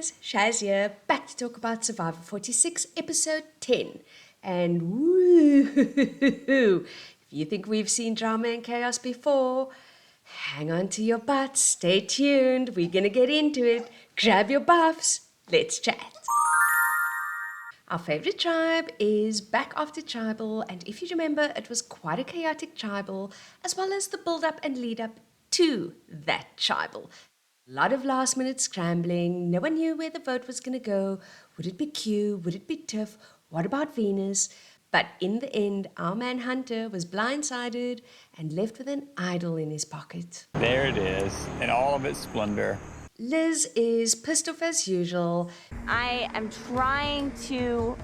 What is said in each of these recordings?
guys, Shaz here, back to talk about Survivor 46, episode 10. And woo, if you think we've seen drama and chaos before, hang on to your butts, stay tuned, we're gonna get into it. Grab your buffs, let's chat. Our favorite tribe is back after tribal, and if you remember, it was quite a chaotic tribal, as well as the build-up and lead-up to that tribal. A lot of last-minute scrambling. No one knew where the vote was going to go. Would it be Q? Would it be Tiff? What about Venus? But in the end, our man Hunter was blindsided and left with an idol in his pocket. There it is, in all of its splendor. Liz is pissed off as usual. I am trying to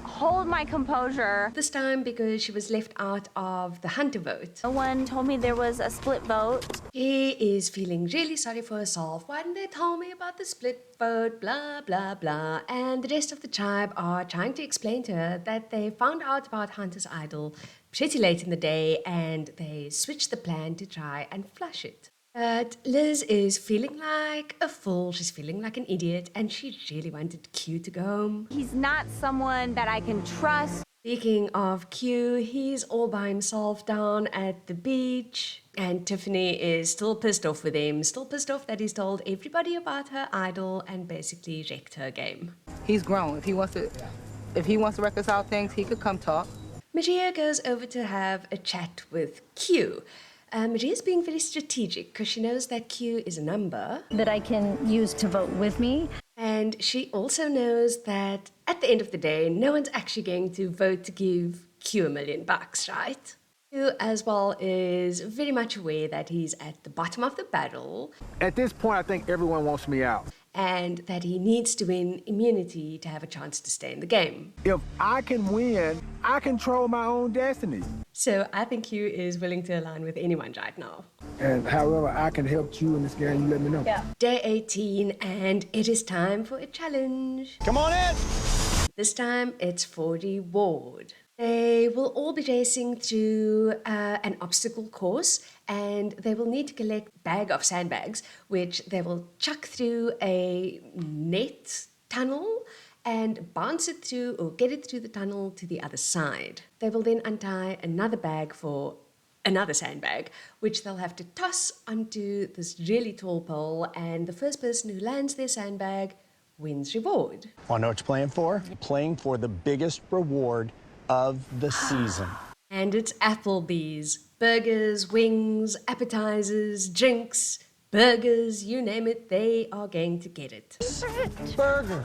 hold my composure. This time because she was left out of the Hunter vote. No one told me there was a split vote. She is feeling really sorry for herself. Why didn't they tell me about the split vote? Blah, blah, blah. And the rest of the tribe are trying to explain to her that they found out about Hunter's idol pretty late in the day and they switched the plan to try and flush it. But Liz is feeling like a fool, she's feeling like an idiot, and she really wanted Q to go home. He's not someone that I can trust. Speaking of Q, he's all by himself down at the beach, and Tiffany is still pissed off with him, still pissed off that he's told everybody about her idol and basically wrecked her game. He's grown. If he wants to reconcile things, he could come talk. Maria goes over to have a chat with Q. Maria's being very strategic because she knows that Q is a number that I can use to vote with me. And she also knows that at the end of the day, no one's actually going to vote to give Q $1 million, right? Q as well is very much aware that he's at the bottom of the barrel. At this point, I think everyone wants me out. And that he needs to win immunity to have a chance to stay in the game. If I can win, I control my own destiny. So I think Q is willing to align with anyone right now. And however I can help you in this game, you let me know. Yeah. Day 18, and it is time for a challenge. Come on in! This time it's for reward. They will all be racing through an obstacle course, and they will need to collect a bag of sandbags, which they will chuck through a net tunnel and bounce it through or get it through the tunnel to the other side. They will then untie another bag for another sandbag, which they'll have to toss onto this really tall pole, and the first person who lands their sandbag wins reward. Want to know what you're playing for? Playing for the biggest reward of the season. And it's Applebee's. Burgers, wings, appetizers, drinks, burgers, you name it, they are going to get it. Burger.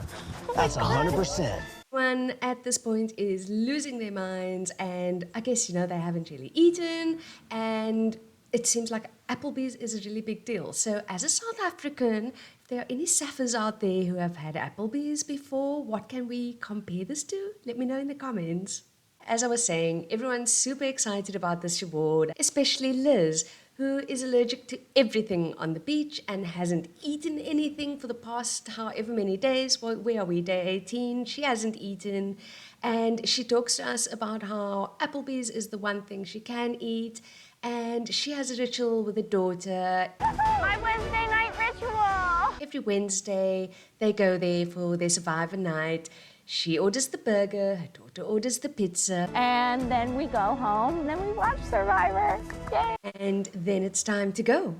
That's 100%. Everyone at this point is losing their minds, and I guess, they haven't really eaten, and it seems like Applebee's is a really big deal. So as a South African, if there are any Saffers out there who have had Applebee's before, what can we compare this to? Let me know in the comments. As I was saying, everyone's super excited about this reward, especially Liz, who is allergic to everything on the beach and hasn't eaten anything for the past however many days. Well, where are we? Day 18. She hasn't eaten. And she talks to us about how Applebee's is the one thing she can eat. And she has a ritual with a daughter. My Wednesday night ritual. Every Wednesday, they go there for their Survivor night. She orders the burger, her daughter orders the pizza. And then we go home, and then we watch Survivor. Yay! And then it's time to go.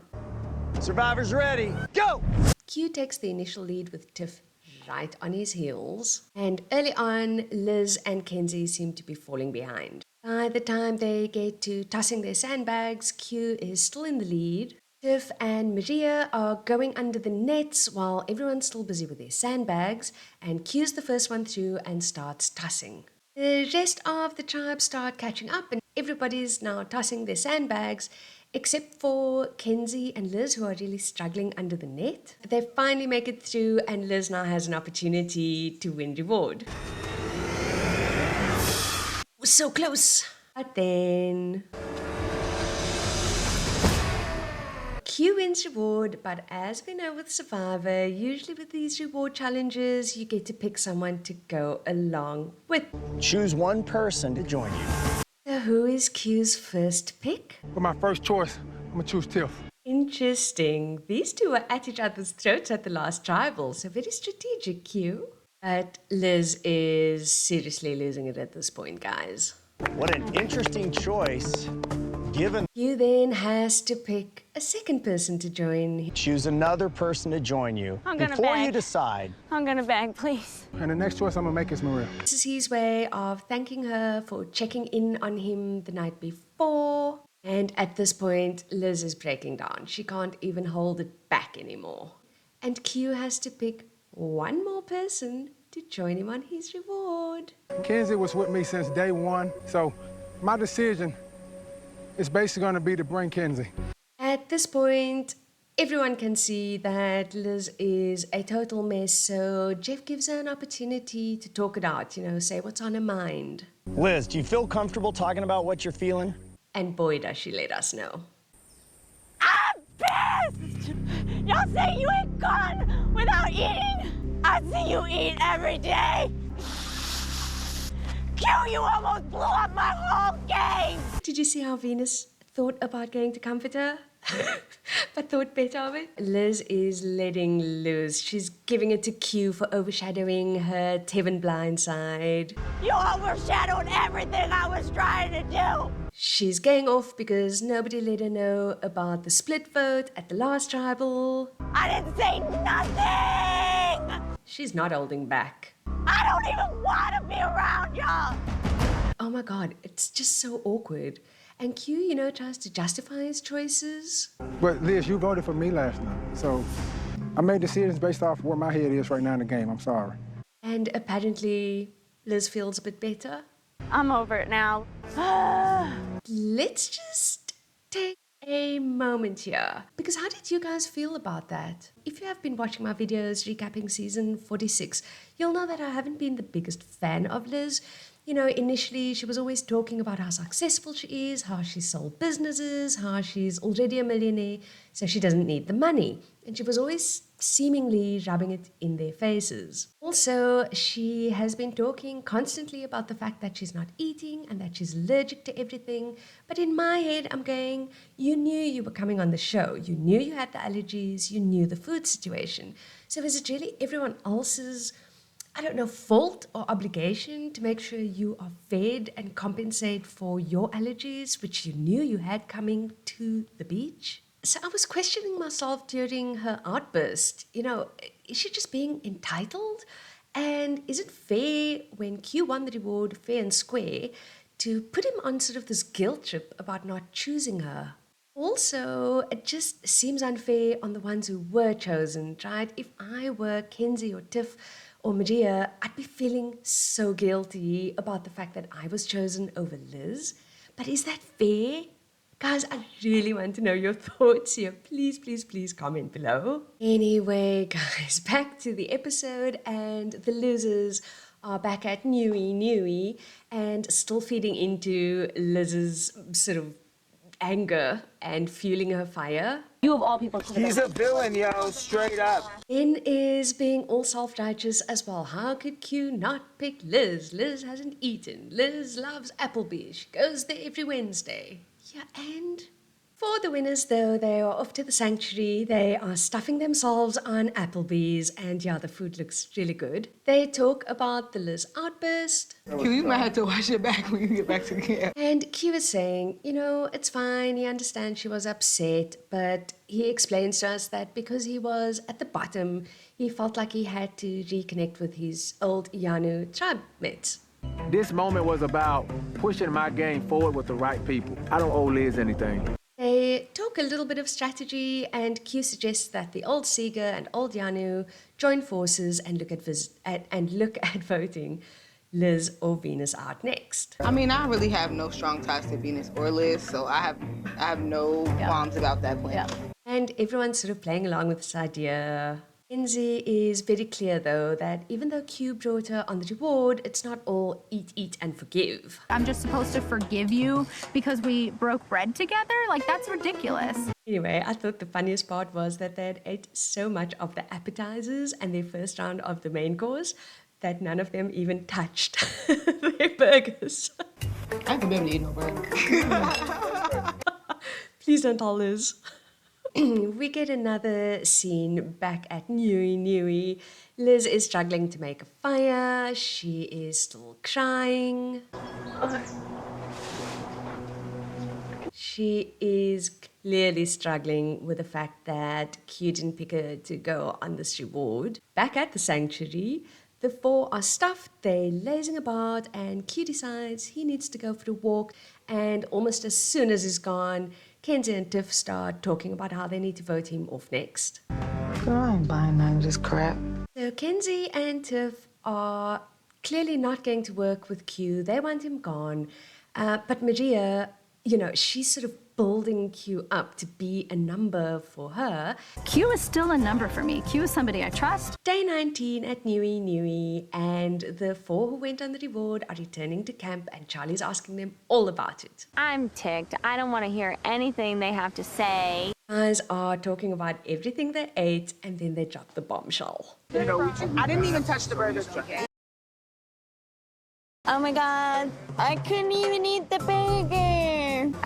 Survivor's ready. Go! Q takes the initial lead with Tiff right on his heels. And early on, Liz and Kenzie seem to be falling behind. By the time they get to tossing their sandbags, Q is still in the lead. Tiff and Maria are going under the nets while everyone's still busy with their sandbags, and Q's the first one through and starts tossing. The rest of the tribe start catching up, and everybody's now tossing their sandbags, except for Kenzie and Liz, who are really struggling under the net. They finally make it through, and Liz now has an opportunity to win reward. We're so close! But then Q wins reward, but as we know with Survivor, usually with these reward challenges, you get to pick someone to go along with. Choose one person to join you. So who is Q's first pick? For my first choice, I'm gonna choose Tiff. Interesting. These two were at each other's throats at the last tribal, so very strategic, Q. But Liz is seriously losing it at this point, guys. What an interesting choice, given. Q then has to pick a second person to join. Choose another person to join you. I'm gonna Before you beg. decide, I'm gonna beg, please. And the next choice I'm gonna make is Maria. This is his way of thanking her for checking in on him the night before. And at this point, Liz is breaking down. She can't even hold it back anymore. And Q has to pick one more person to join him on his reward. Kenzie was with me since day one, so my decision is basically gonna be to bring Kenzie. At this point, everyone can see that Liz is a total mess, so Jeff gives her an opportunity to talk it out, say what's on her mind. Liz, do you feel comfortable talking about what you're feeling? And boy, does she let us know. I'm pissed! Y'all say you ain't gone without eating? I see you eat every day. Q, you almost blew up my whole game. Did you see how Venus thought about going to comfort her? But thought better of it? Liz is letting loose. She's giving it to Q for overshadowing her Tevin blind side. You overshadowed everything I was trying to do. She's going off because nobody let her know about the split vote at the last tribal. I didn't say nothing. She's not holding back. I don't even want to be around y'all. Oh my god, it's just so awkward. And Q, tries to justify his choices. But Liz, you voted for me last night, so I made decisions based off where my head is right now in the game. I'm sorry. And apparently, Liz feels a bit better. I'm over it now. Let's just take a moment here. Because how did you guys feel about that? If you have been watching my videos recapping season 46, you'll know that I haven't been the biggest fan of Liz. Initially she was always talking about how successful she is, how she sold businesses, how she's already a millionaire, so she doesn't need the money. And she was always seemingly rubbing it in their faces. Also, she has been talking constantly about the fact that she's not eating and that she's allergic to everything. But in my head, I'm going, you knew you were coming on the show. You knew you had the allergies. You knew the food situation. So is it really everyone else's, fault or obligation to make sure you are fed and compensate for your allergies, which you knew you had coming to the beach? So I was questioning myself during her outburst. Is she just being entitled? And is it fair when Q won the reward fair and square to put him on sort of this guilt trip about not choosing her? Also, it just seems unfair on the ones who were chosen, right? If I were Kenzie or Tiff or Maria, I'd be feeling so guilty about the fact that I was chosen over Liz. But is that fair? Guys, I really want to know your thoughts here. Please, please, please comment below. Anyway, guys, back to the episode, and the losers are back at Nui and still feeding into Liz's sort of anger and fueling her fire. You of all people could have He's a villain, yo, straight up. N is being all self-righteous as well. How could Q not pick Liz? Liz hasn't eaten. Liz loves Applebee's. She goes there every Wednesday. Yeah, and for the winners, though, they are off to the sanctuary. They are stuffing themselves on Applebee's, and yeah, the food looks really good. They talk about the Liz outburst. Q, you might have to watch your back when you get back to camp. And Q is saying, it's fine. He understands she was upset, but he explains to us that because he was at the bottom, he felt like he had to reconnect with his old Yanu tribe mates. This moment was about pushing my game forward with the right people. I don't owe Liz anything. They talk a little bit of strategy, and Q suggests that the old Seeger and old Yanu join forces and look at voting Liz or Venus out next. I mean, I really have no strong ties to Venus or Liz, so I have no qualms about that plan. Yeah. And everyone's sort of playing along with this idea. Kenzie is very clear, though, that even though Q brought her on the reward, it's not all eat, and forgive. I'm just supposed to forgive you because we broke bread together? Like, that's ridiculous. Anyway, I thought the funniest part was that they had ate so much of the appetizers and their first round of the main course that none of them even touched their burgers. I haven't been able to eat no burger. Please don't tell Liz. we get another scene back at Nui. Liz is struggling to make a fire. She is still crying. She is clearly struggling with the fact that Q didn't pick her to go on this reward. Back at the sanctuary, the four are stuffed, they're lazing about, and Q decides he needs to go for a walk. And almost as soon as he's gone, Kenzie and Tiff start talking about how they need to vote him off next. Girl, I ain't buying none of this crap. So Kenzie and Tiff are clearly not going to work with Q. They want him gone. But Maria, she's sort of building Q up to be a number for her. Q is still a number for me. Q is somebody I trust. Day 19 at Nui, and the four who went on the reward are returning to camp, and Charlie's asking them all about it. I'm ticked. I don't want to hear anything they have to say. Guys are talking about everything they ate, and then they drop the bombshell. I didn't even touch the burger chicken. Oh my God, I couldn't even eat the burger.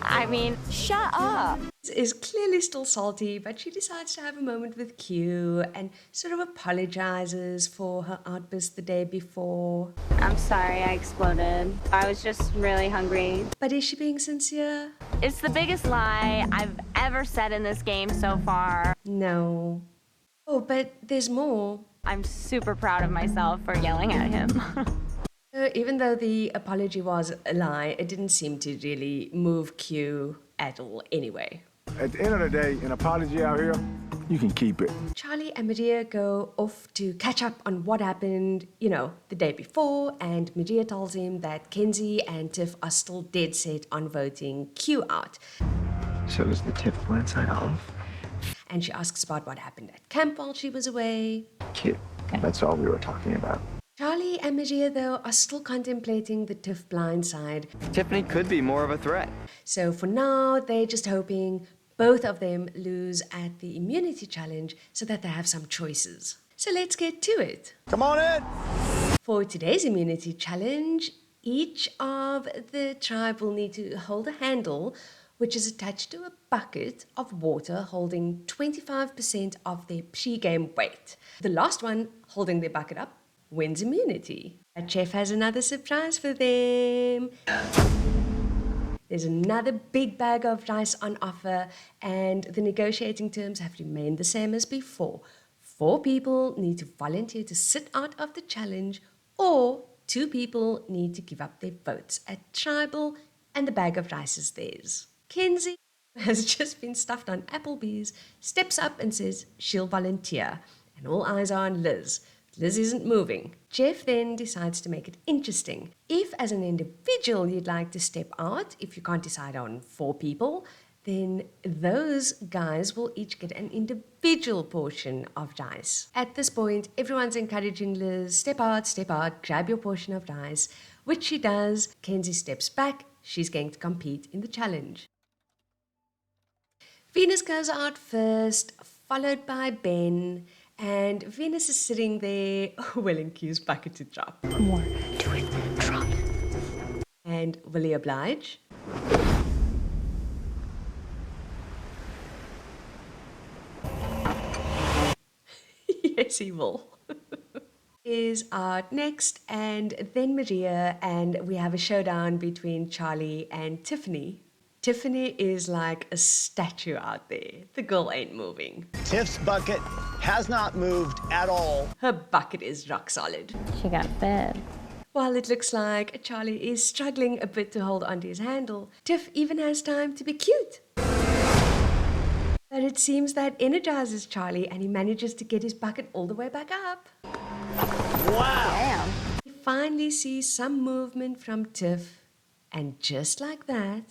I mean, shut up. Liz is clearly still salty, but she decides to have a moment with Q and sort of apologizes for her outburst the day before. I'm sorry I exploded. I was just really hungry. But is she being sincere? It's the biggest lie I've ever said in this game so far. No. Oh, but there's more. I'm super proud of myself for yelling at him. Even though the apology was a lie, it didn't seem to really move Q at all anyway. At the end of the day, an apology out here, you can keep it. Charlie and Maria go off to catch up on what happened, the day before, and Maria tells him that Kenzie and Tiff are still dead set on voting Q out. So is the Tiff plan sign off? And she asks about what happened at camp while she was away. Cute. That's all we were talking about. Charlie and Maria, though, are still contemplating the Tiff blind side. Tiffany could be more of a threat. So for now, they're just hoping both of them lose at the immunity challenge so that they have some choices. So let's get to it. Come on in. For today's immunity challenge, each of the tribe will need to hold a handle which is attached to a bucket of water holding 25% of their pre-game weight. The last one holding their bucket up wins immunity. But Chef has another surprise for them. There's another big bag of rice on offer, and the negotiating terms have remained the same as before. 4 people need to volunteer to sit out of the challenge, or 2 people need to give up their votes at tribal, and the bag of rice is theirs. Kenzie, who has just been stuffed on Applebee's, steps up and says she'll volunteer, and all eyes are on Liz. Liz isn't moving. Jeff then decides to make it interesting. If as an individual you'd like to step out, if you can't decide on 4 people, then those guys will each get an individual portion of rice. At this point, everyone's encouraging Liz, step out, grab your portion of rice, which she does. Kenzie steps back. She's going to compete in the challenge. Venus goes out first, followed by Ben. And Venus is sitting there, willing Q's bucket to drop. More. Do it. Drop. And will he oblige? Yes, he will. Is out next, and then Maria, and we have a showdown between Charlie and Tiffany. Tiffany is like a statue out there. The girl ain't moving. Tiff's bucket has not moved at all. Her bucket is rock solid. She got fed. While it looks like Charlie is struggling a bit to hold onto his handle, Tiff even has time to be cute. But it seems that energizes Charlie, and he manages to get his bucket all the way back up. Wow. Damn. We finally see some movement from Tiff, and just like that,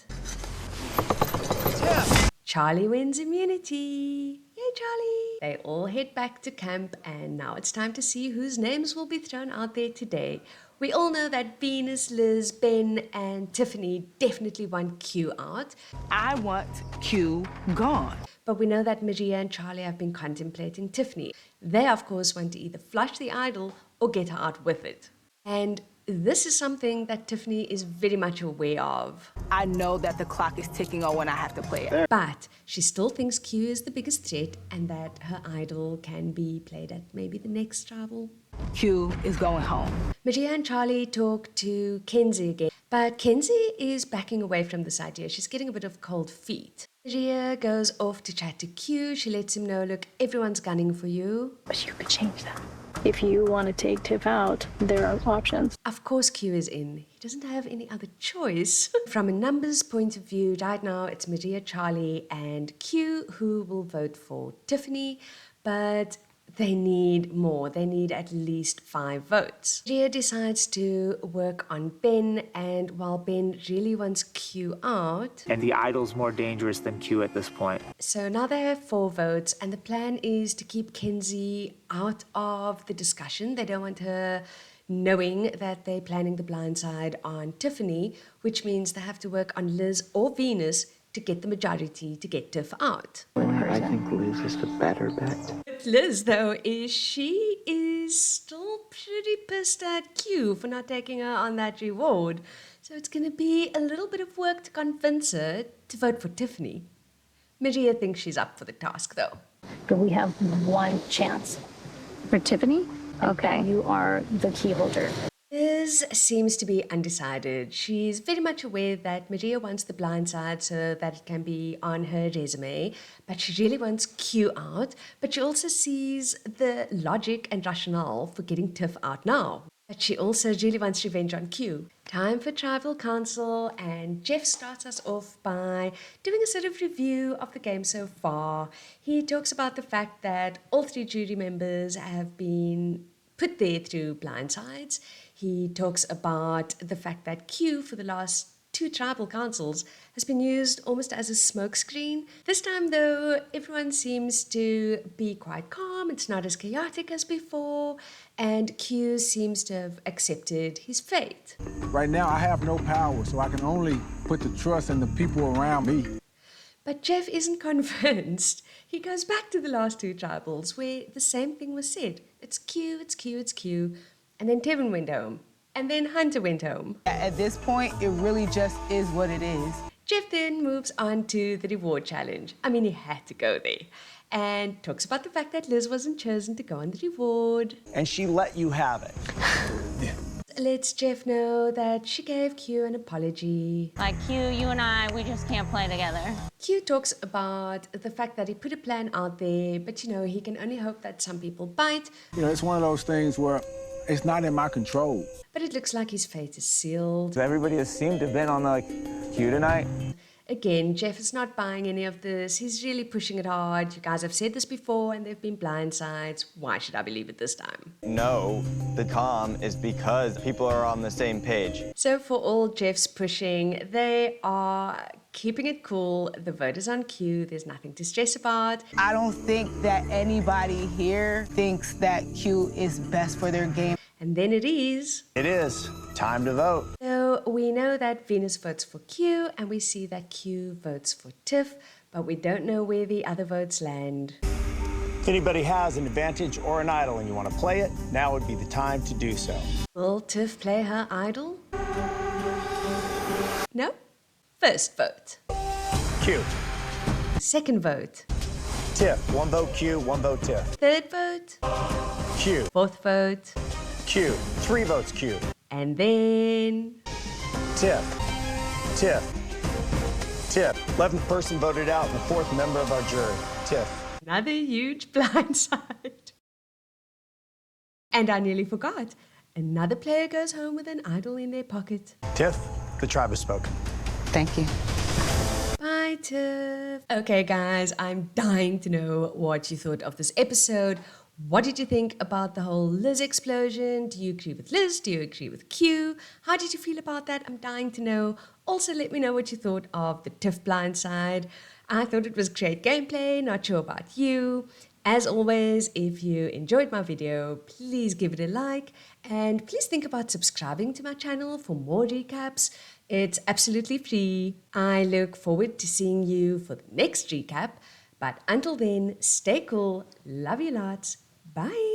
Charlie wins immunity. Yay, Charlie! They all head back to camp, and now it's time to see whose names will be thrown out there today. We all know that Venus, Liz, Ben, and Tiffany definitely want Q out. I want Q gone. But we know that Maria and Charlie have been contemplating Tiffany. They, of course, want to either flush the idol or get her out with it. And this is something that Tiffany is very much aware of. I know that the clock is ticking on when I have to play it. But she still thinks Q is the biggest threat and that her idol can be played at maybe the next tribal. Q is going home. Maria and Charlie talk to Kenzie again, but Kenzie is backing away from this idea. She's getting a bit of cold feet. Maria goes off to chat to Q. She lets him know, look, everyone's gunning for you. But you could change that. If you want to take Tiff out, there are options. Of course Q is in. He doesn't have any other choice. From a numbers point of view, right now it's Maria, Charlie, and Q who will vote for Tiffany, but they need more. They need at least 5 votes. Maria decides to work on Ben, and while Ben really wants Q out... And the idol's more dangerous than Q at this point. So now they have 4 votes, and the plan is to keep Kenzie out of the discussion. They don't want her knowing that they're planning the blindside on Tiffany, which means they have to work on Liz or Venus to get the majority to get Tiff out. I think Liz is the better bet. Liz, though, is still pretty pissed at Q for not taking her on that reward. So it's going to be a little bit of work to convince her to vote for Tiffany. Maria thinks she's up for the task, though. But we have one chance. For Tiffany? Okay. You are the key holder. Liz seems to be undecided. She's very much aware that Maria wants the blind side so that it can be on her resume, but she really wants Q out, but she also sees the logic and rationale for getting Tiff out now. But she also really wants revenge on Q. Time for tribal council, and Jeff starts us off by doing a sort of review of the game so far. He talks about the fact that all 3 jury members have been put there through blindsides. He talks about the fact that Q, for the last 2 tribal councils, has been used almost as a smokescreen. This time, though, everyone seems to be quite calm. It's not as chaotic as before, and Q seems to have accepted his fate. Right now, I have no power, so I can only put the trust in the people around me. But Jeff isn't convinced. He goes back to the last 2 tribals where the same thing was said. It's Q, it's Q, it's Q. And then Tevin went home. And then Hunter went home. At this point, it really just is what it is. Jeff then moves on to the reward challenge. I mean, he had to go there. And talks about the fact that Liz wasn't chosen to go on the reward. And she let you have it. Lets Jeff know that she gave Q an apology. Like, Q, you and I, we just can't play together. Q talks about the fact that he put a plan out there, but he can only hope that some people bite. It's one of those things where it's not in my control. But it looks like his fate is sealed. Everybody has seemed to have been on the Q tonight. Again, Jeff is not buying any of this. He's really pushing it hard. You guys have said this before, and there have been blindsides. Why should I believe it this time? No, the calm is because people are on the same page. So for all Jeff's pushing, they are keeping it cool. The vote is on Q. There's nothing to stress about. I don't think that anybody here thinks that Q is best for their game. And then it is. It is. Time to vote. So we know that Venus votes for Q, and we see that Q votes for Tiff, but we don't know where the other votes land. If anybody has an advantage or an idol and you want to play it, now would be the time to do so. Will Tiff play her idol? No? First vote. Q. Second vote. Tiff. 1 vote Q, 1 vote Tiff. Third vote. Q. Fourth vote. Q. 3 votes Q. And then... Tiff. Tiff. Tiff. 11th person voted out, and the 4th member of our jury. Tiff. Another huge blindside. And I nearly forgot. Another player goes home with an idol in their pocket. Tiff, the tribe has spoken. Thank you. Bye, Tiff. Okay, guys, I'm dying to know what you thought of this episode. What did you think about the whole Liz explosion? Do you agree with Liz? Do you agree with Q? How did you feel about that? I'm dying to know. Also, let me know what you thought of the Tiff blindside. I thought it was great gameplay. Not sure about you. As always, if you enjoyed my video, please give it a like. And please think about subscribing to my channel for more recaps. It's absolutely free. I look forward to seeing you for the next recap. But until then, stay cool. Love you lots. Bye.